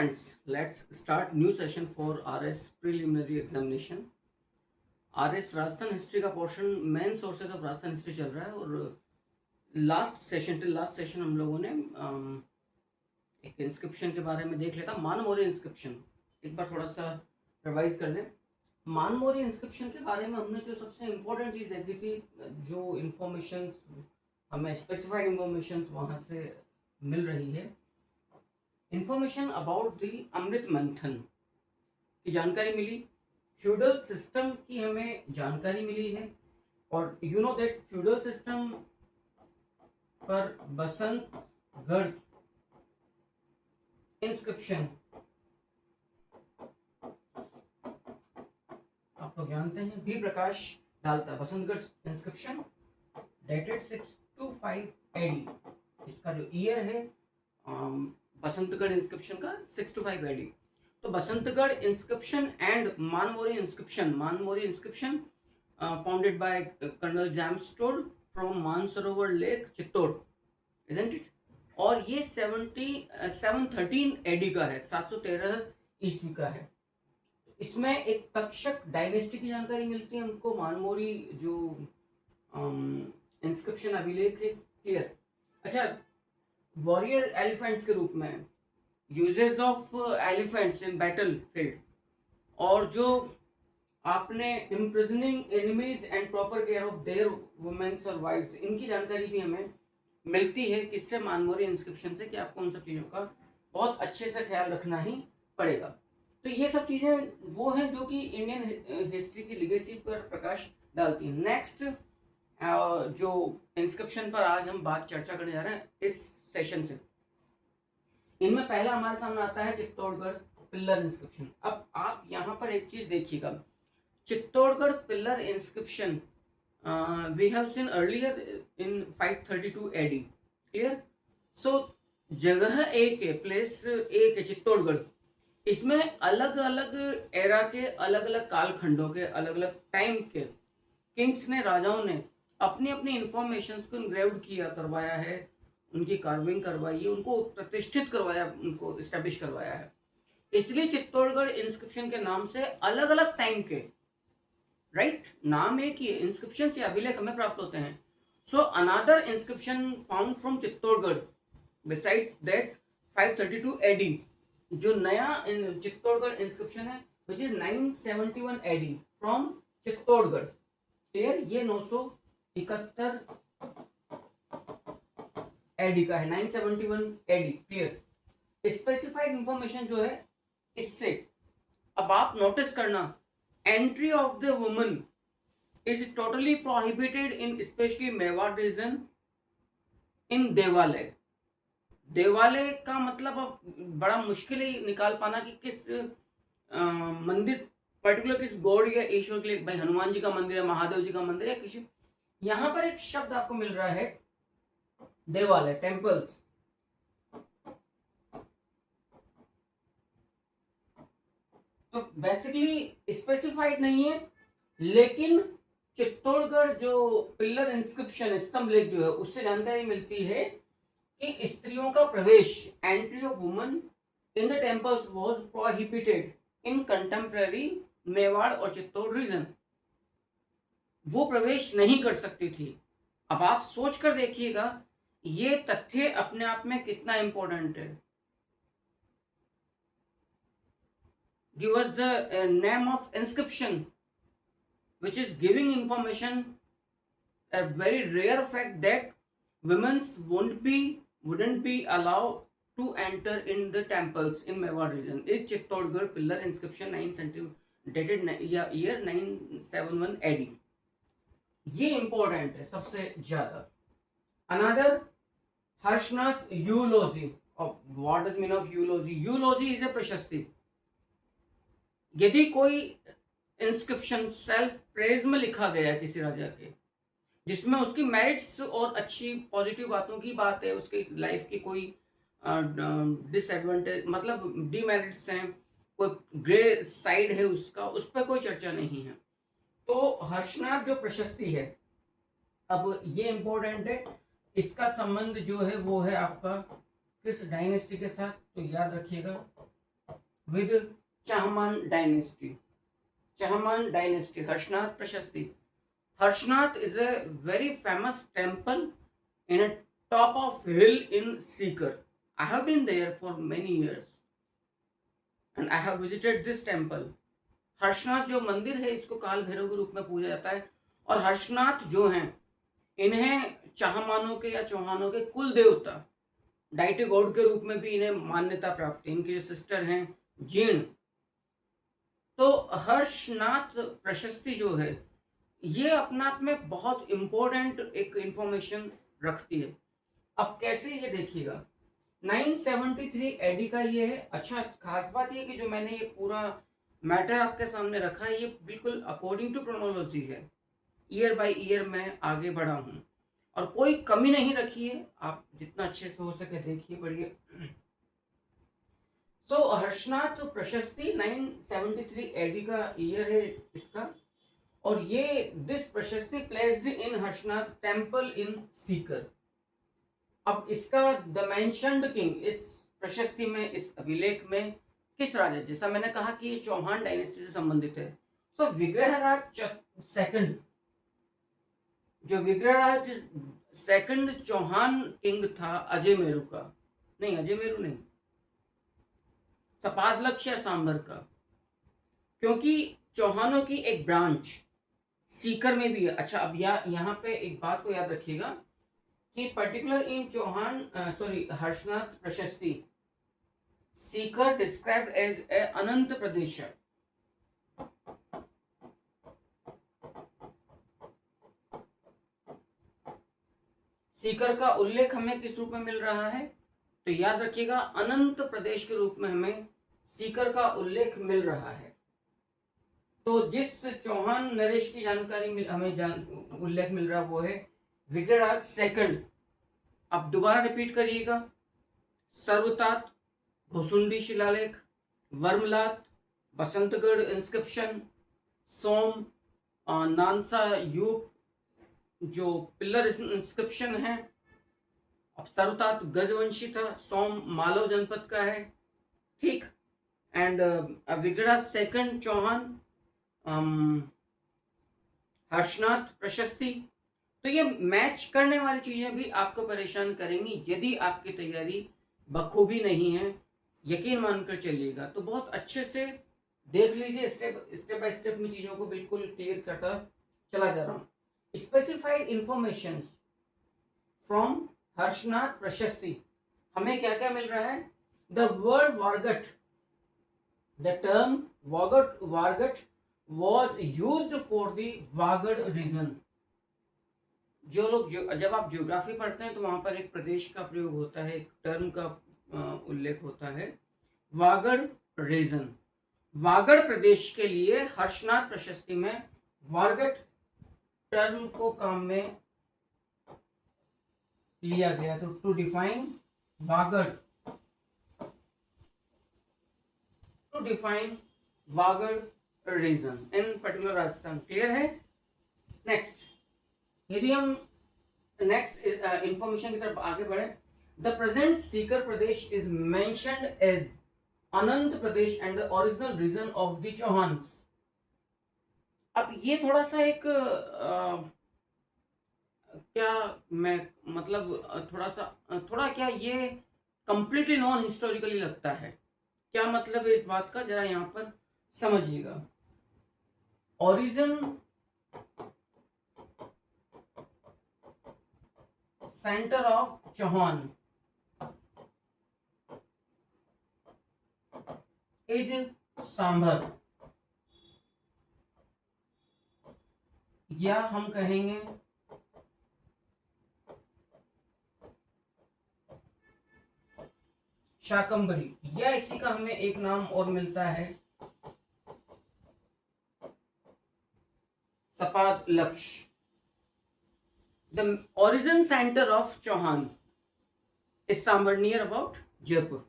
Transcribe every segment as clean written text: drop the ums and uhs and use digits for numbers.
friends, let's start new session for RS preliminary examination. RS Rajasthan history का portion main sources of Rajasthan history चल रहा है और last session हम लोगों ने एक इंस्क्रिप्शन के बारे में देख लेता। मानमोरी इंस्क्रिप्शन एक बार थोड़ा सा रिवाइज कर लें। मानमोरी इंस्क्रिप्शन के बारे में हमने जो सबसे इम्पोर्टेंट चीज़ देखी थी, जो इंफॉर्मेशन हमें स्पेसिफाइड इंफॉर्मेशन वहाँ से मिल रही है, इंफॉर्मेशन अबाउट द अमृत मंथन की जानकारी मिली, फ्यूडल सिस्टम की हमें जानकारी मिली है। और you know that feudal system पर बसंतगढ़ इंस्क्रिप्शन आप लोग जानते हैं भी प्रकाश डालता है। बसंतगढ़ इंस्क्रिप्शन डेटेड 625 एडी, इसका जो ईयर है बसंतगढ़ इंस्क्रिप्शन का 625 एडी। तो Basantgarh inscription and Manmori inscription founded by colonel James Tod from Mansarovar lake Chittor, isn't it. और ये 713 एडी का है, 713 ईस्वी का है। इसमें एक तक्षक डायनेस्टी की जानकारी मिलती है हमको। मानमोरी जो इंस्क्रिप्शन अभिलेख है, क्लियर। अच्छा, वॉरियर एलिफेंट्स के रूप में uses of elephants in battle field, और जो आपने imprisoning enemies and proper care of their womens और वाइफ्स, इनकी जानकारी भी हमें मिलती है। किससे? मानमोरी इंस्क्रिप्शन से, कि आपको उन सब चीज़ों का बहुत अच्छे से ख्याल रखना ही पड़ेगा। तो ये सब चीज़ें वो हैं जो कि इंडियन हिस्ट्री की लिगेसी पर प्रकाश डालती हैं। नेक्स्ट जो इंस्क्रिप्शन पर आज हम बात चर्चा करने जा रहे हैं इस सेशन से, इनमें पहला हमारे सामने आता है चित्तौड़गढ़ पिल्लर इंस्क्रिप्शन। अब आप यहाँ पर एक चीज देखिएगा, Chittorgarh pillar inscription we have seen earlier in 532 AD, clear. So जगह एक है, प्लेस एक है चित्तौड़गढ़। इसमें अलग अलग एरा के, अलग अलग कालखंडों के, अलग अलग टाइम के किंग्स ने, राजाओं ने अपनी अपनी इंफॉर्मेशन को इनग्रेव्ड किया, करवाया है, उनकी कार्विंग करवाई है, उनको प्रतिष्ठित करवाया, उनको इस्टेब्लिश करवाया है। इसलिए चित्तौड़गढ़ इंस्क्रिप्शन के नाम से अलग अलग टाइम के, राइट, नाम एक ही है, इंस्क्रिप्शन से अभिलेख हमें प्राप्त होते हैं। So another inscription found from Chittorgarh besides that 532 AD, जो नया चित्तौड़गढ़ इंस्क्रिप्शन है which is 971 AD from Chittorgarh, clear. ये 971 एडी का है, 971 एडी, क्लियर। स्पेसिफाइड इंफॉर्मेशन जो है इससे, अब आप नोटिस करना, entry of the woman is totally prohibited in specially Mewar region in देवालय। देवालय का मतलब अब बड़ा मुश्किल ही निकाल पाना कि किस मंदिर पर्टिकुलर, किस गॉड या ईश्वर के लिए, भाई हनुमान जी का मंदिर है, महादेव जी का मंदिर है, किसी, यहां पर एक शब्द आपको मिल रहा है देवालय, टेम्पल्स। तो बेसिकली स्पेसिफाइड नहीं है, लेकिन चित्तौड़गढ़ जो पिल्लर इंस्क्रिप्शन, स्तंभ लेख जो है, उससे जानकारी मिलती है कि स्त्रियों का प्रवेश, entry of woman in the temples was prohibited in contemporary Mewar और चित्तौड़ रीजन। वो प्रवेश नहीं कर सकती थी। अब आप सोच कर देखिएगा, ये तथ्य अपने आप में कितना इंपॉर्टेंट है। Give us the name of inscription which is giving information, a very rare fact that women wouldn't be allowed to enter in the temples in Mewar region is Chittorgarh pillar inscription 9 cm dated year 971 AD। ये important है सबसे ज्यादा। Another Harshnath eulogy, और what does mean of eulogy? Eulogy is a प्रशस्ति। यदि कोई inscription self praise में लिखा गया किसी राजा के, जिसमें उसकी मेरिट्स और अच्छी पॉजिटिव बातों की बात है, उसकी लाइफ की कोई डिसएडवांटेज, मतलब डीमेरिट्स हैं, कोई ग्रे साइड है उसका, उस पर कोई चर्चा नहीं है, तो हर्षनाथ जो प्रशस्ति है, अब ये इंपॉर्टेंट है, इसका संबंध जो है वो है आपका किस डायनेस्टी के साथ, तो याद रखिएगा with Chahman dynasty. Chahman dynasty, Harshnath Prashasti. Harshnath is a very famous temple in a top of hill in Sikar. I have been there for many years and I have visited this temple. Harshnath जो मंदिर है इसको काल भैरव के रूप में पूजा जाता है और हर्षनाथ जो हैं इन्हें चाहमानों के या चौहानों के कुल देवता डाइटी गॉड के रूप में भी इन्हें मान्यता प्राप्त है। इनके जो सिस्टर हैं जीर्ण, तो हर्षनाथ प्रशस्ति जो है ये अपने आप में बहुत इंपॉर्टेंट एक इंफॉर्मेशन रखती है। अब कैसे ये देखिएगा, 973 एडी का ये है। अच्छा, खास बात ये कि जो मैंने ये पूरा मैटर आपके सामने रखा है ये बिल्कुल अकॉर्डिंग टू क्रोनोलॉजी है, ईयर बाय ईयर मैं आगे बढ़ा हूँ और कोई कमी नहीं रखी है। आप जितना अच्छे से हो सके देखिए, पढ़िए। सो हर्षनाथ प्रशस्ति 973 एडी का ईयर है इसका, और ये दिस प्रशस्ति placed in Harshnath temple in Sikar. अब इसका द मेंशन्ड किंग इस प्रशस्ति में, इस अभिलेख में किस राजा, जैसा मैंने कहा कि ये चौहान डायनेस्टी से संबंधित है, तो विग्रहराज सेकंड, जो विग्रहराज सेकंड चौहान किंग था अजय मेरू का, नहीं अजय मेरू नहीं, सपादलक्ष या सांबर का, क्योंकि चौहानों की एक ब्रांच सीकर में भी है। अच्छा, अब यहाँ पे एक बात को याद रखिएगा कि पर्टिकुलर इन चौहान हर्षनाथ प्रशस्ति Sikar described as a Anant प्रदेश। सीकर का उल्लेख हमें किस रूप में मिल रहा है, तो याद रखिएगा अनंत प्रदेश के रूप में हमें सीकर का उल्लेख मिल रहा है। तो जिस चौहान नरेश की जानकारी हमें उल्लेख मिल रहा वो है विग्रहराज सेकंड। अब दोबारा रिपीट करिएगा, सर्वतात, घोसुंडी शिलालेख, वर्मलात, बसंतगढ़ इंस्क्रिप्शन, सोम, नानसा यूप जो पिलर इंस्क्रिप्शन है। अब सर्वतात गजवंशी था, सोम मालव जनपद का है, ठीक। एंड विग्रहराज सेकंड चौहान, हर्षनाथ प्रशस्ति। तो ये मैच करने वाली चीजें भी आपको परेशान करेंगी यदि आपकी तैयारी बखूबी नहीं है, यकीन मानकर चलिएगा। तो बहुत अच्छे से देख लीजिए, स्टेप बाय स्टेप में चीजों को बिल्कुल क्लियर करता चला जा रहा हूं। स्पेसिफाइड इंफॉर्मेशन फ्रॉम हर्षनाथ प्रशस्ति, हमें क्या क्या मिल रहा है। The word Vargat, the term Vargat was used for the Vagad region. जब आप ज्योग्राफी पढ़ते हैं तो वहां पर एक प्रदेश का प्रयोग होता है, एक टर्म का उल्लेख होता है, वागड़ रीजन। वागड़ प्रदेश के लिए हर्षनाथ प्रशस्ति में वारगट टर्म को काम में लिया गया। तो to define Vagad, to define Vagad region in particular Rajasthan. Clear है। नेक्स्ट, यदि हम नेक्स्ट इंफॉर्मेशन की तरफ आगे बढ़े, the present Sikar Pradesh is mentioned as Anant Pradesh and the original region of the Chauhans. अब ये थोड़ा सा एक क्या मैं मतलब थोड़ा क्या ये कंप्लीटली नॉन हिस्टोरिकली लगता है। क्या मतलब है इस बात का, जरा यहां पर समझिएगा। Origin centre of Chauhan is Sambhar, या हम कहेंगे शाकंभरी, या इसी का हमें एक नाम और मिलता है Sapadalaksha. The origin center of Chauhan is Sambar, near about Jaipur।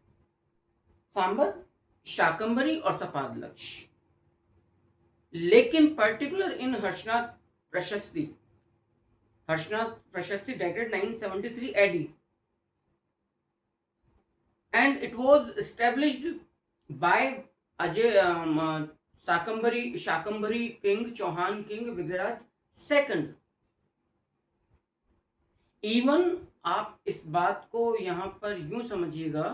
Sambar, Shakambhari और सपादलक्ष। लेकिन पर्टिकुलर इन हर्षनाथ प्रशस्ति dated 973 AD and it was established by Ajay Shakambhari king, Chauhan king, Vigraharaj second. Even आप इस बात को यहां पर यूं समझिएगा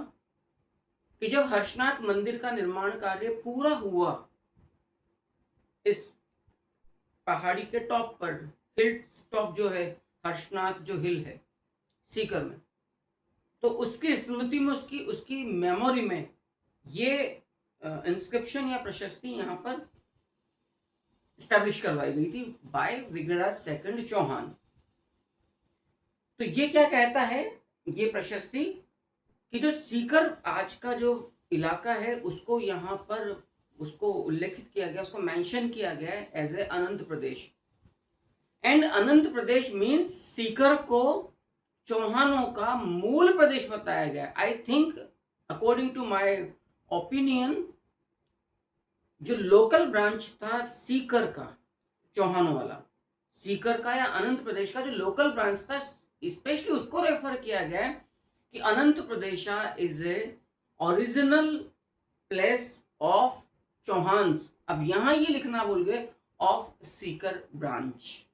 कि जब हर्षनाथ मंदिर का निर्माण कार्य पूरा हुआ, इस पहाड़ी के टॉप पर, हिल टॉप जो है, हर्षनाथ जो हिल है सीकर में, तो उसकी स्मृति में, उसकी उसकी मेमोरी में ये इंस्क्रिप्शन या प्रशस्ति यहाँ पर स्टैब्लिश करवाई गई थी बाय विग्रहराज सेकंड चौहान। तो ये क्या कहता है ये प्रशस्ति कि जो सीकर आज का जो इलाका है उसको यहाँ पर उसको उल्लेखित किया गया, उसको मेंशन किया गया है as a Anant Pradesh. And Anant Pradesh means Sikar को चौहानों का मूल प्रदेश बताया गया। I think according to my opinion, जो लोकल ब्रांच था सीकर का, चौहानों वाला, सीकर का या अनंत प्रदेश का जो लोकल ब्रांच था, स्पेशली उसको रेफर किया गया है कि Anant Pradesha is a original place of Chauhans. अब यहां ये लिखना भूल गए ऑफ सीकर ब्रांच,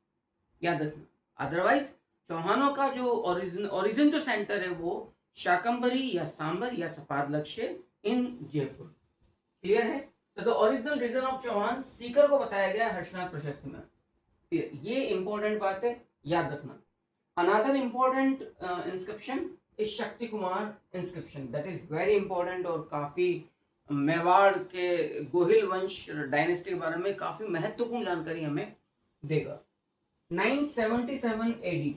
याद रखना। अदरवाइज चौहानों का जो ओरिजिन जो सेंटर है वो शाकंभरी या सांबर या सपाद लक्ष्य इन जयपुर। क्लियर है? तो the original region of Chauhan Sikar को बताया गया हर्षनाथ प्रशस्ति में। ये इंपॉर्टेंट बात है, याद रखना। Another important inscription is Shakti Kumar inscription, that is very important और काफी मेवाड़ के गोहिल वंश डायनेस्टी के बारे में काफी महत्वपूर्ण जानकारी हमें देगा। 977 AD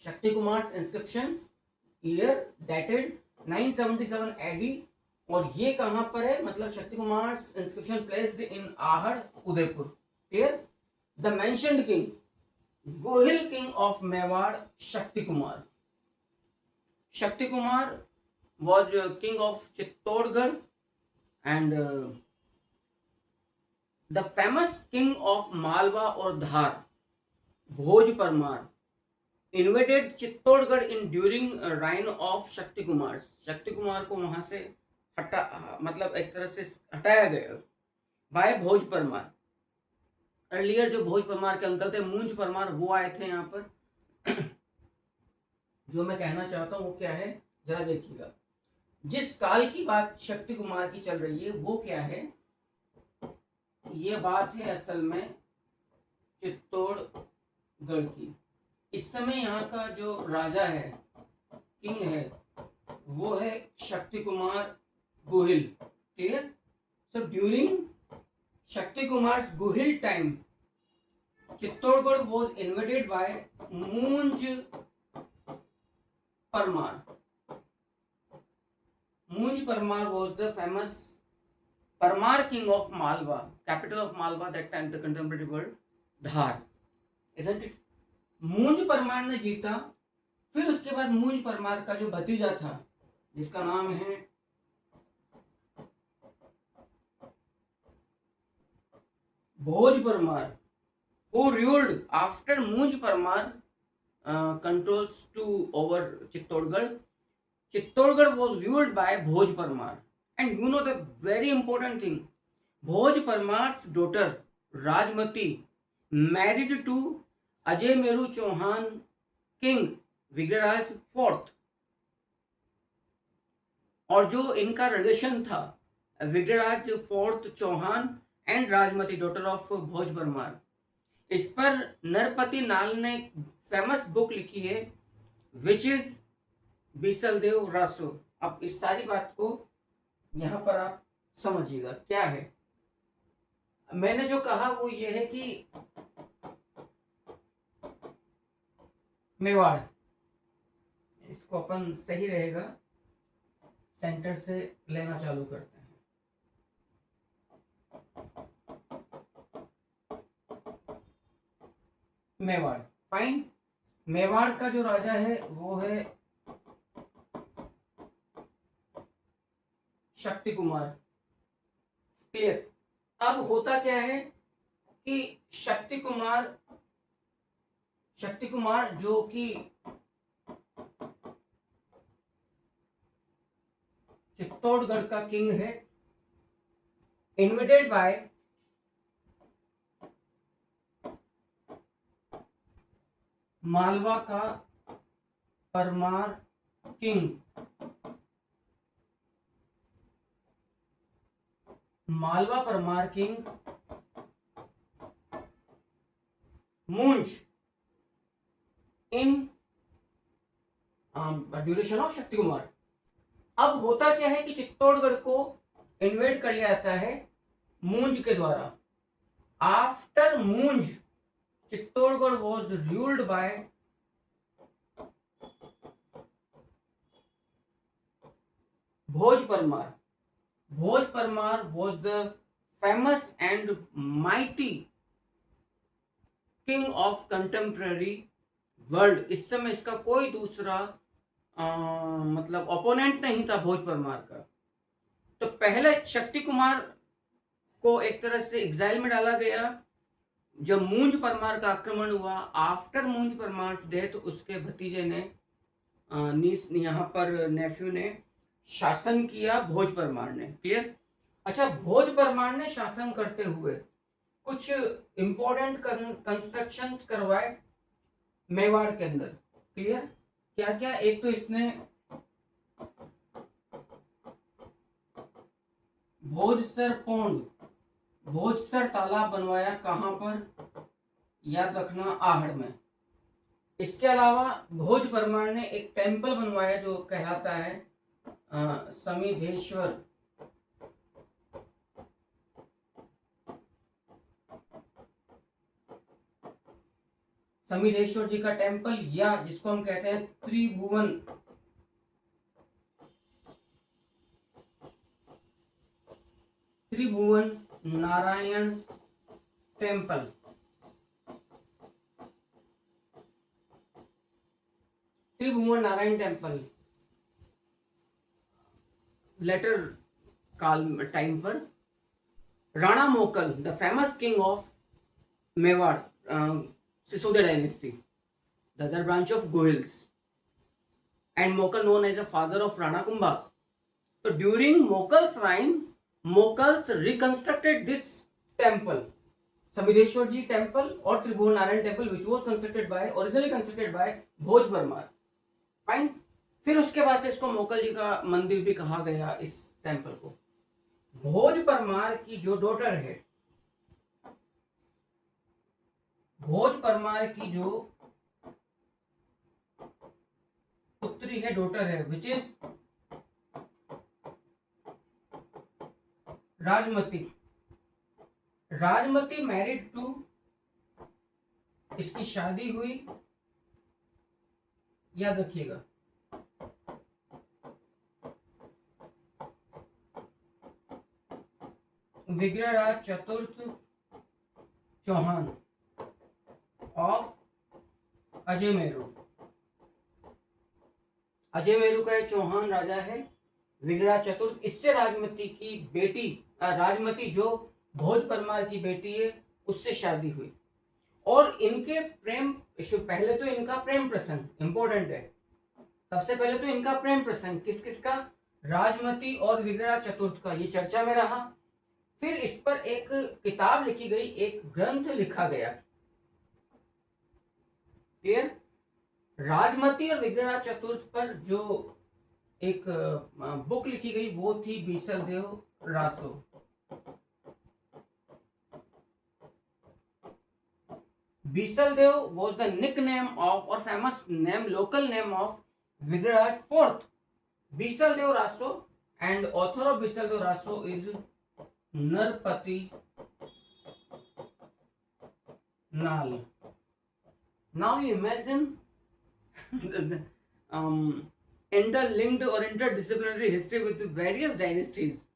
Shakti Kumar inscription, year dated 977 AD, और ये कहां पर है, मतलब Shakti Kumar inscription placed in Ahar Udaipur. Clear? The mentioned king, Gohil king of Mewar, Shakti Kumar. Shakti Kumar was king of Chittorgarh and the famous king of Malwa और धार, भोज Parmar, invaded Chittorgarh in during reign of Shakti Kumar. Shakti Kumar को वहां से मतलब एक तरह से हटाया गया बाय भोज परमार। अर्लियर जो भोज परमार के अंकल थे मूंज परमार, वो आए थे यहाँ पर। जो मैं कहना चाहता हूँ वो क्या है, जरा देखिएगा। जिस काल की बात शक्ति कुमार की चल रही है वो क्या है, ये बात है असल में चित्तौड़गढ़ की। इस समय यहाँ का जो राजा है, किंग है, वो है Shakti Kumar Gohil. Clear? So during Shakti Kumar Gohil time, Chittorgarh was invaded by Munj Parmar. मूंज Parmar was the famous Parmar king of Malwa, capital of Malwa that time, the contemporary world, Dhar, isn't it? मूंज परमार ने जीता। फिर उसके बाद मूंज परमार का जो भतीजा था जिसका नाम है भोज परमार, who ruled after मूंज Parmar controls to over Chittorgarh. Chittorgarh was ruled by Bhoj Parmar, and you know the very important thing, Bhoj Parmar's daughter Rajmati married to Ajay Meru Chauhan King Vigraraj IV, और जो इनका relation था Vigraharaj fourth Chauhan and Rajmati daughter of Bhoj Parmar, इस पर नरपति नाल ने famous book लिखी है विच इज बीसलदेव रासो। अब इस सारी बात को यहां पर आप समझिएगा क्या है। मैंने जो कहा वो ये है कि मेवाड़, इसको अपन सही रहेगा सेंटर से लेना चालू करते हैं। मेवाड़, फाइन। मेवाड़ का जो राजा है वो है शक्ति कुमार। क्लियर? अब होता क्या है कि शक्ति कुमार जो कि चित्तौड़गढ़ का किंग है, इन्वेडेड बाय मालवा का परमार किंग, मालवा परमार किंग मूंज in duration of Shakti Kumar. अब होता क्या है कि चित्तौड़गढ़ को इन्वेड कर लिया जाता है मूंज के द्वारा। आफ्टर मूंज Chittorgarh was ruled by Bhoj Parmar. Bhoj Parmar was the famous and mighty king of contemporary world. इस समय इसका कोई दूसरा मतलब ओपोनेंट नहीं था भोज परमार का। तो पहले शक्ति कुमार को एक तरह से एग्जाइल में डाला गया जब मूंज परमार का आक्रमण हुआ। आफ्टर मूंज परमार डेथ उसके भतीजे ने यहाँ पर नेफ्यू ने शासन किया भोज परमार ने। क्लियर। अच्छा, भोज परमार ने शासन करते हुए कुछ इंपॉर्टेंट कंस्ट्रक्शंस करवाए मेवाड़ के अंदर। क्लियर। क्या क्या? एक तो इसने भोजसर पौंड, भोजसर तालाब बनवाया। कहां पर? याद रखना, आहड़ में। इसके अलावा भोज परमार ने एक टेंपल बनवाया जो कहलाता है समिधेश्वर। समिधेश्वर जी का टेंपल, या जिसको हम कहते हैं त्रिभुवन, त्रिभुवन नारायण टेंपल। त्रिभुवन नारायण टेंपल लेटर काल टाइम पर राणा मोकल, the famous king of Mewar, Sisodia dynasty, the other branch of Gohils, and Mokal known as the father of Rana Kumbha. So during Mokal's reign, Mokals reconstructed this temple, Samideshwar Ji temple or Tribhuvan Narayan temple, which was originally constructed by Bhoj Parmar. Fine. फिर उसके बाद से इसको मोकल जी का मंदिर भी कहा गया इस टेंपल को। भोज परमार की जो डॉटर है, भोज परमार की जो पुत्री है, डॉटर है, which is Rajmati. Rajmati married to, इसकी शादी हुई, याद रखिएगा, विग्रहराज चतुर्थ चौहान ऑफ अजयमेरू। अजयमेरू का चौहान राजा है विग्रहराज चतुर्थ। इससे राजमती की बेटी, राजमती जो भोज परमार की बेटी है, उससे शादी हुई। और इनके प्रेम, पहले तो इनका प्रेम प्रसंग इंपॉर्टेंट है। सबसे पहले तो इनका प्रेम प्रसंग किस किस का? राजमती और विग्रहराज चतुर्थ का, ये चर्चा में रहा। फिर इस पर एक किताब लिखी गई, एक ग्रंथ लिखा गया। क्लियर। राजमती और विग्रहराज चतुर्थ पर जो एक बुक लिखी गई वो थी Bisaldev Raso. Bisaldev was the nickname of or famous name, local name of Vigraraj IV. Bisaldev Raso, and author of Bisaldev Raso is Narpati Nal. Now you imagine interlinked or interdisciplinary history with various dynasties.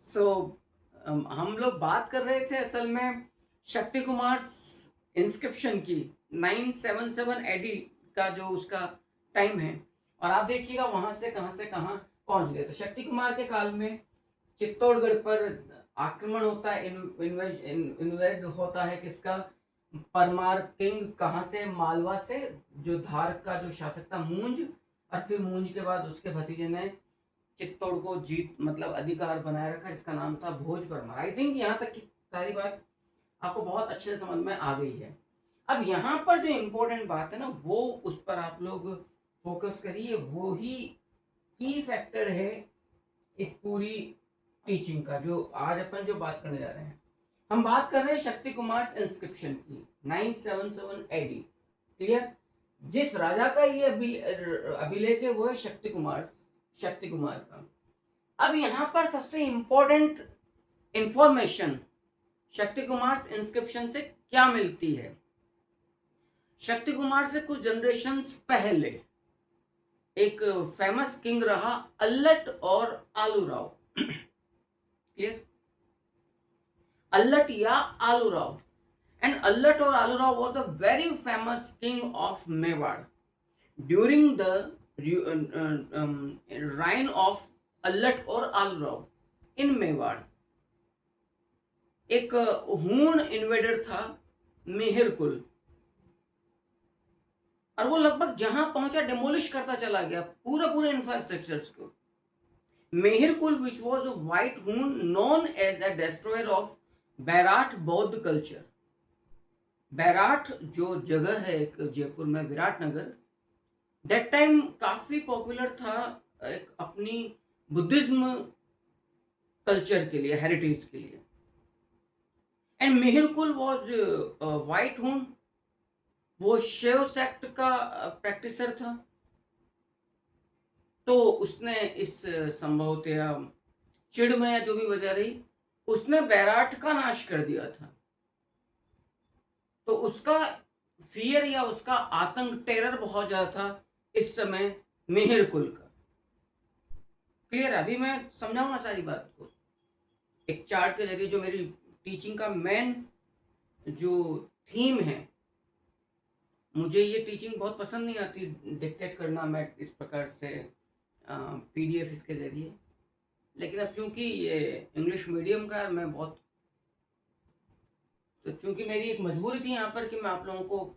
So हम लोग बात कर रहे थे असल में Shakti Kumar inscription की, 977 AD का जो उसका टाइम है। और आप देखिएगा वहां से कहां पहुंच गए। तो शक्ति कुमार के काल में चित्तौड़गढ़ पर आक्रमण होता है, इन्वेड होता है किसका? परमार किंग। कहां से? मालवा से, जो धार का जो शासक था मूंज। और फिर मूंज के बाद उसके भतीजे ने चित्तौड़ को जीत मतलब अधिकार बनाए रखा, इसका नाम था भोज परमार। आई थिंक यहाँ तक की सारी बात आपको बहुत अच्छे से समझ में आ गई है। अब यहाँ पर जो इम्पोर्टेंट बात है ना, वो उस पर आप लोग फोकस करिए, वो ही की फैक्टर है इस पूरी टीचिंग का, जो आज अपन जो बात करने जा रहे हैं। हम बात कर रहे हैं शक्ति कुमार इंस्क्रिप्शन की, 977 एडी। क्लियर? जिस राजा का ये अभिलेख है वो है शक्ति कुमार का। अब यहाँ पर सबसे important information Shakti Kumar inscription से क्या मिलती है। शक्ति कुमार से कुछ जनरेशन्स पहले एक फेमस किंग रहा अल्लट और आलूराव। क्लियर? अल्लट या आलूराव। And Allat or Alura was a very famous king of Mewar. During the reign of Allat or Alura in Mewar, एक हूण इन्वेडर था मेहर कुल, और वो लगभग जहां पहुंचा डेमोलिश करता चला गया पूरे इंफ्रास्ट्रक्चर्स को। Mihirakula which was a white Huna known as a destroyer of Bairat बौद्ध कल्चर। बैराट जो जगह है एक जयपुर में, विराटनगर, दैट टाइम काफी पॉपुलर था एक अपनी बुद्धिज्म कल्चर के लिए, हेरिटेज के लिए। एंड मेहरकुल वॉज वाइट हून, वो शैव सेक्ट का प्रैक्टिसर था। तो उसने इस संभवतया चिड़ में या जो भी वजह रही, उसने बैराट का नाश कर दिया था। तो उसका फियर या उसका आतंक, टेरर बहुत ज्यादा था इस समय मेहर कुल का। क्लियर? अभी मैं समझाऊंगा सारी बात को एक चार्ट के जरिए। जो मेरी टीचिंग का मेन जो थीम है, मुझे ये टीचिंग बहुत पसंद नहीं आती डिक्टेट करना मैं इस प्रकार से पीडीएफ इसके जरिए, लेकिन अब चूंकि ये इंग्लिश मीडियम का है, मैं बहुत, तो चूंकि मेरी एक मजबूरी थी यहाँ पर कि मैं आप लोगों को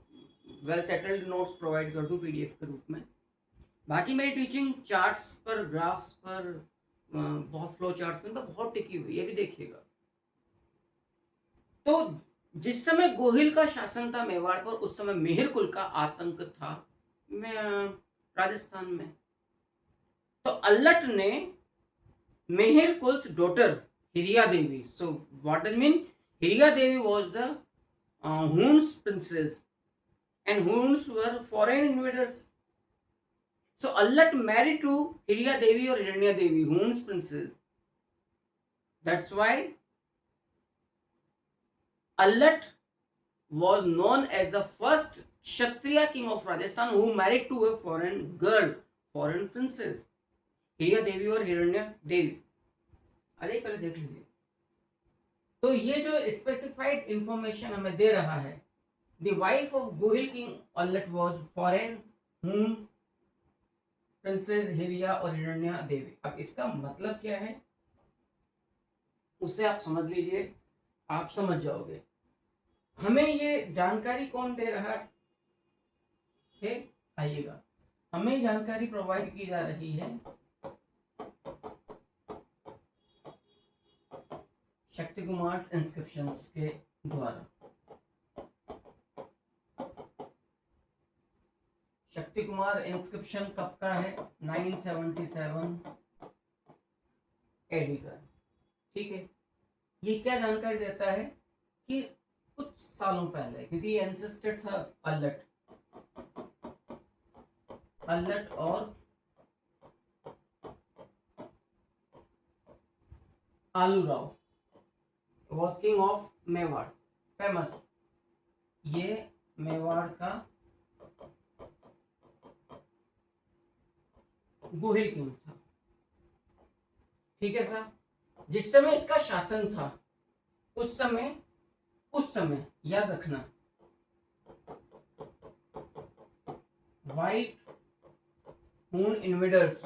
वेल सेटल्ड नोट्स प्रोवाइड कर दूं पीडीएफ के रूप में। बाकी मेरी टीचिंग चार्ट्स पर, ग्राफ्स पर, बहुत फ्लो चार्ट्स पर बहुत टिकी हुई, ये भी देखिएगा। तो जिस समय गोहिल का शासन था मेवाड़ पर, उस समय मेहर कुल का आतंक था राजस्थान में। तो अल्लट ने मेहर कुल्स daughter Hiriya Devi, so what does mean, Hiriya Devi was the Huns princess, and Huns were foreign invaders. So Allat married to Hiriya Devi or Hiranya Devi, Huns princess. That's why Allat was known as the first Kshatriya king of Rajasthan who married to a foreign girl, foreign princess, Hiriya Devi or Hiranya Devi. अरे पहले देख लीजिए। तो ये जो specified information हमें दे रहा है, the wife of Gohil king Allat was foreign Hun princess Hiriya और हिरण्या देवी। अब इसका मतलब क्या है उसे आप समझ लीजिए, आप समझ जाओगे। हमें ये जानकारी कौन दे रहा है? आइएगा, हमें जानकारी प्रोवाइड की जा रही है शक्ति कुमार इंस्क्रिप्शंस के द्वारा। शक्ति कुमार इंस्क्रिप्शन कब का है? 977 एडी का। ठीक है, ये क्या जानकारी देता है कि कुछ सालों पहले, क्योंकि ये एंसेस्टर था अल्लट और आलूराव, was king of Mewar, famous. ये मेवाड़ का गोहिल किंग था। ठीक है सर? जिस समय इसका शासन था, उस समय याद रखना, वाइट हून इन्वेडर्स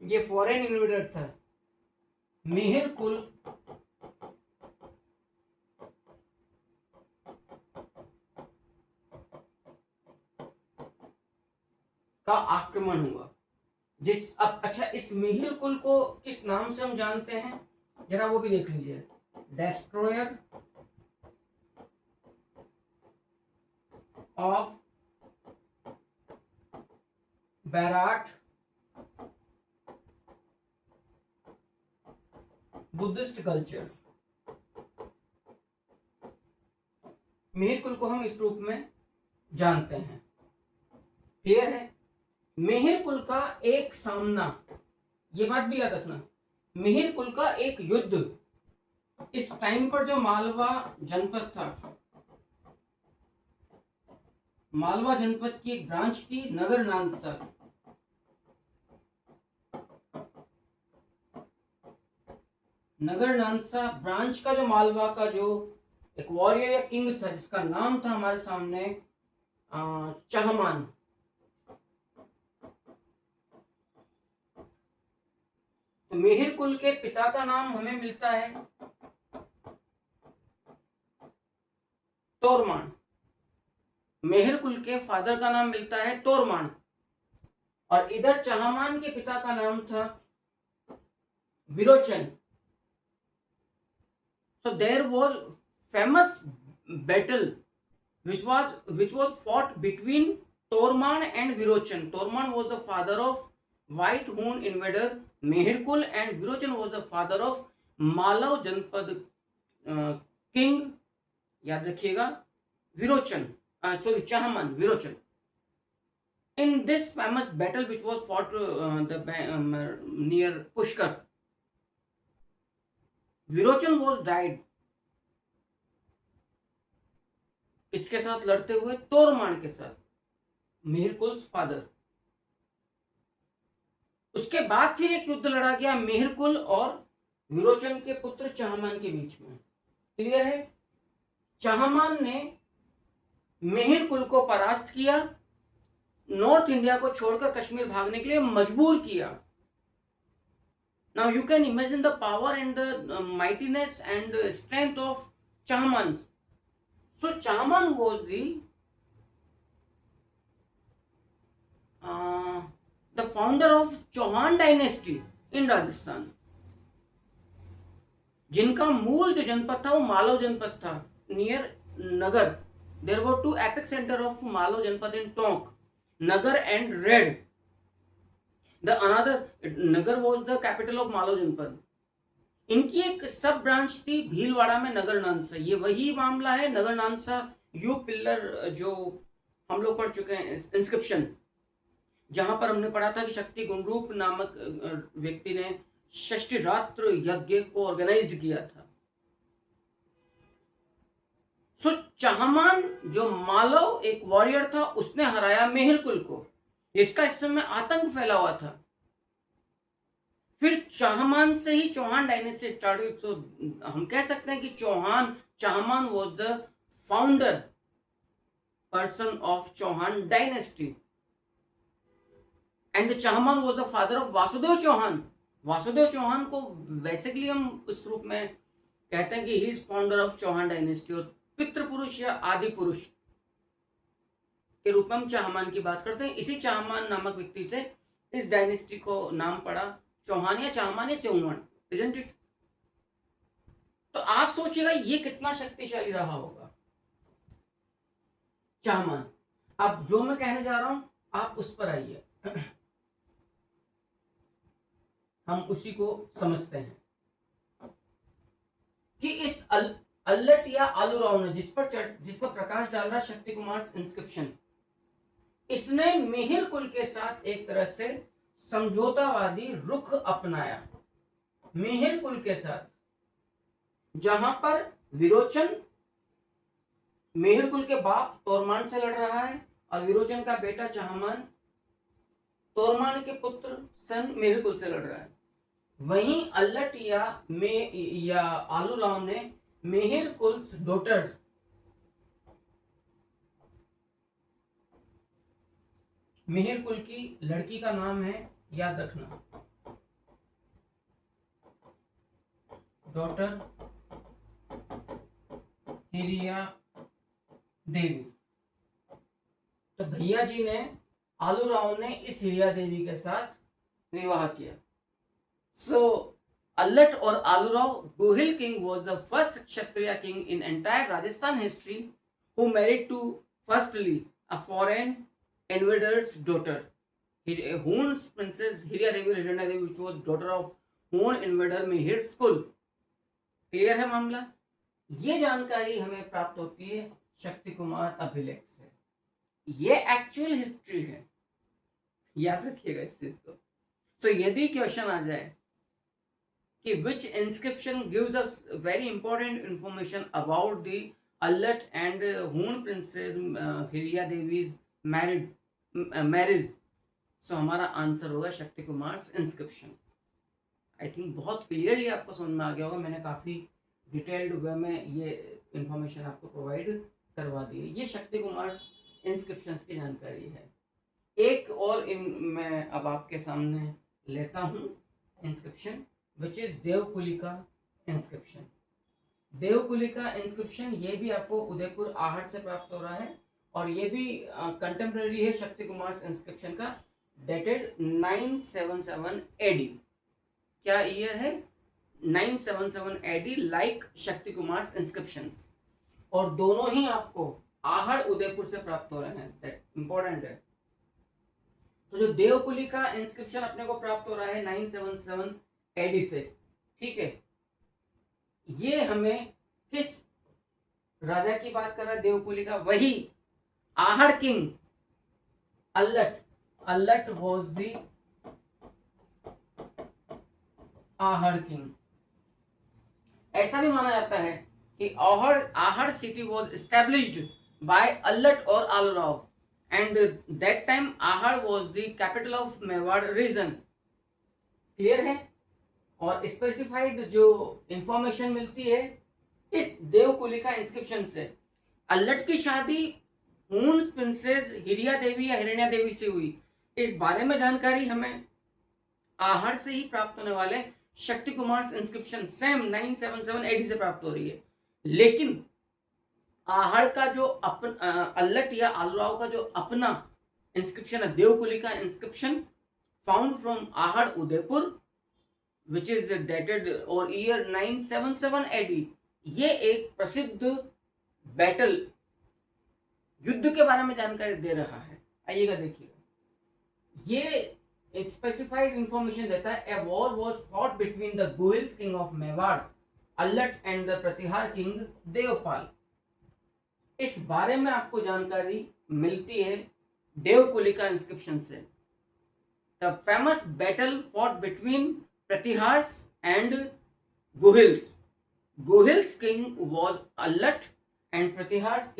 ये फॉरेन इन्वेडर था। मेहर कुल अब अच्छा, इस मिहिर कुल को किस नाम से हम जानते हैं, जरा वो भी देख लीजिए। Destroyer of Bairat Buddhist culture. Mihir कुल को हम इस रूप में जानते हैं। क्लियर है? मिहिर कुल का एक सामना, ये बात भी याद रखना, मिहिर कुल का एक युद्ध, इस टाइम पर जो मालवा जनपद था, मालवा जनपद की एक ब्रांच थी नगर नानसा। नगर नानसा ब्रांच का जो मालवा का जो एक वॉरियर या किंग था, जिसका नाम था हमारे सामने चहमान। तो मिहिर कुल के पिता का नाम हमें मिलता है तोरमान। मिहिर कुल के फादर का नाम मिलता है तोरमान, और इधर चहमान के पिता का नाम था Virochan. So there was famous battle which was fought between Torman and Virochan. Torman was the father of White Hun invader Meherkul, and Virochan was the father of Malav Janpad king. याद रखिएगा, Virochan, sorry, Chahman, Virochan. In this famous battle which was fought near Pushkar, Virochan was died. इसके साथ लड़ते हुए तोरमान के साथ, Mihirakula father. उसके बाद फिर एक युद्ध लड़ा गया मिहिरकुल और विरोचन के पुत्र चहमान के बीच में। क्लियर है? चहमान ने मिहिरकुल को परास्त किया, नॉर्थ इंडिया को छोड़कर कश्मीर भागने के लिए मजबूर किया। Now you can imagine the power and the mightiness and strength of Chahman. So Chahman was the founder of Chauhan dynasty in Rajasthan, जिनका मूल जो जनपद था वो मालव जनपद था, near Nagar. There were two epic center of Malav जनपद in Tonk, Nagar and Red. The another Nagar was the capital of Malav Janapad. इनकी एक सब ब्रांच थी भीलवाड़ा में, नगर नानसा। ये वही मामला है नगर नानसा यू पिल्लर जो हम लोग पढ़ चुके हैं इंस्क्रिप्शन, जहां पर हमने पढ़ा था कि शक्ति गुंडरूप नामक व्यक्ति ने षष्ठी रात्र यज्ञ को ऑर्गेनाइज्ड किया था। सो चहमान जो मालव एक वॉरियर था, उसने हराया मिहिरकुल को। इसका इस समय आतंक फैला हुआ था। फिर चहमान से ही चौहान डायनेस्टी स्टार्ट हुई। तो हम कह सकते हैं कि Chahaman was the founder person of Chauhan dynasty, and Chahaman was the father of Vasudev Chauhan. Vasudev Chauhan को बेसिकली हम उस रूप में कहते हैं कि he is founder of Chauhan dynasty, और पितृपुरुष या आदि पुरुष के रूप में हम चहमान की बात करते हैं। इसी चहमान नामक व्यक्ति से इस डायनेस्टी को नाम पड़ा चौहान या चहमान या चौहान, isn't it? तो आप सोचिएगा ये कितना शक्तिशाली रहा होगा चहमान। अब जो मैं कहने जा रहा हूं आप उस पर आइए, हम उसी को समझते हैं कि इस अल्लट या आलूराव ने जिस पर प्रकाश डाल रहा शक्ति कुमार इंस्क्रिप्शन, इसने मिहिर कुल के साथ एक तरह से समझौतावादी रुख अपनाया। मिहिर कुल के साथ, जहां पर विरोचन मिहिर कुल के बाप तोरमान से लड़ रहा है, और विरोचन का बेटा चहमान तोरमान के पुत्र सन मिहिर कुल से लड़ रहा है। वहीं अल्लट या आलूराव ने मिहिर कुल डॉटर मिहिर कुल की लड़की का नाम है, याद रखना, डॉटर हिरिया देवी। तो भैया जी ने, आलूराव ने इस हिरिया देवी के साथ विवाह किया। सो अल्लट और Aluraav Gohil king was the first Kshatriya king in entire Rajasthan history who married to firstly a foreign invader's daughter. Hoon's princess Hirya Devi Hiranya Devi, which was daughter of Hoon invader Mihir Skull. Clear है मामला? ये जानकारी हमें प्राप्त होती है शक्ति कुमार अभिलेख से। ये एक्चुअल हिस्ट्री है, याद रखिएगा इस चीज को। सो यदि क्वेश्चन आ जाए कि विच inscription gives us very important information about the Allat and हून प्रिंसेस हिरिया देवीज मैरिज, सो हमारा आंसर होगा Shakti Kumar inscription. I think बहुत क्लियरली आपको समझ में आ गया होगा, मैंने काफ़ी डिटेल्ड वे में ये इंफॉर्मेशन आपको प्रोवाइड करवा दी है। ये शक्ति कुमार इंस्क्रिप्शन की जानकारी है। एक और मैं अब आपके सामने लेता हूँ inscription, which is Devkulika inscription. Devkulika inscription ये भी आपको उदयपुर आहट से प्राप्त हो रहा है और ये भी कंटेम्प्रेरी है शक्ति कुमार इंस्क्रिप्शन का, डेटेड 977 AD। क्या ईयर है? 977 AD, like Shakti Kumar inscriptions, और दोनों ही आपको आहड़ उदयपुर से प्राप्त हो रहे हैं। दैट इंपॉर्टेंट है। तो जो देवकुली का इंस्क्रिप्शन अपने को प्राप्त हो रहा है 977 AD से, ठीक है, ये हमें किस राजा की बात कर रहा है? देवकुली का, वही Ahar king Allat. Allat was the Ahar king. ऐसा भी माना जाता है कि Ahar city was established by Allat और Aluraav, and that time Ahar was the capital of Mewar region. Clear है? और स्पेसिफाइड जो इंफॉर्मेशन मिलती है इस देवकुलिका इंस्क्रिप्शन से, अल्लट की शादी हून प्रिंसेस हिरिया देवी या हिरण्या देवी से हुई, इस बारे में जानकारी हमें आहड़ से ही प्राप्त होने वाले Shakti Kumar inscription same 977 AD से प्राप्त हो रही है। लेकिन आहड़ का जो अल्लट या आलूराव का जो अपना इंस्क्रिप्शन है, देवकुली का inscription found from Ahar Udaipur, which is dated और ईयर 977 AD, ये एक प्रसिद्ध बैटल युद्ध के बारे में जानकारी दे रहा है। आइएगा देखिएगा, ये स्पेसिफाइड इंफॉर्मेशन देता है। A war was fought between the Gohils king of Mewar Allat and the Pratihar king Devpal. इस बारे में आपको जानकारी मिलती है देवकुलिका इंस्क्रिप्शन से। The famous battle fought between Pratihars and Gohils. Gohils king was Allat and Pratihars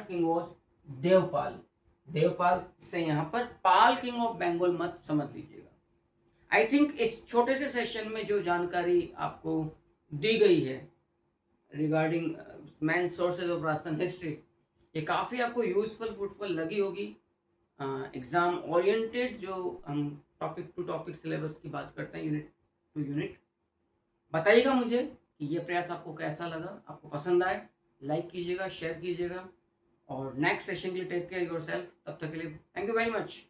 king was Devpal. Devpal से यहाँ पर पाल किंग ऑफ बंगाल मत समझ लीजिएगा। आई थिंक इस छोटे से सेशन में जो जानकारी आपको दी गई है regarding main sources of Rajasthan history, ये काफ़ी आपको यूजफुल फ्रूटफुल लगी होगी। एग्जाम ओरिएंटेड जो हम टॉपिक टू टॉपिक सिलेबस की बात करते हैं, यूनिट टू यूनिट। बताइएगा मुझे कि ये प्रयास आपको कैसा लगा, आपको पसंद आए, लाइक कीजिएगा, शेयर कीजिएगा, और नेक्स्ट सेशन के लिए टेक केयर योरसेल्फ। तब तक के लिए थैंक यू वेरी मच।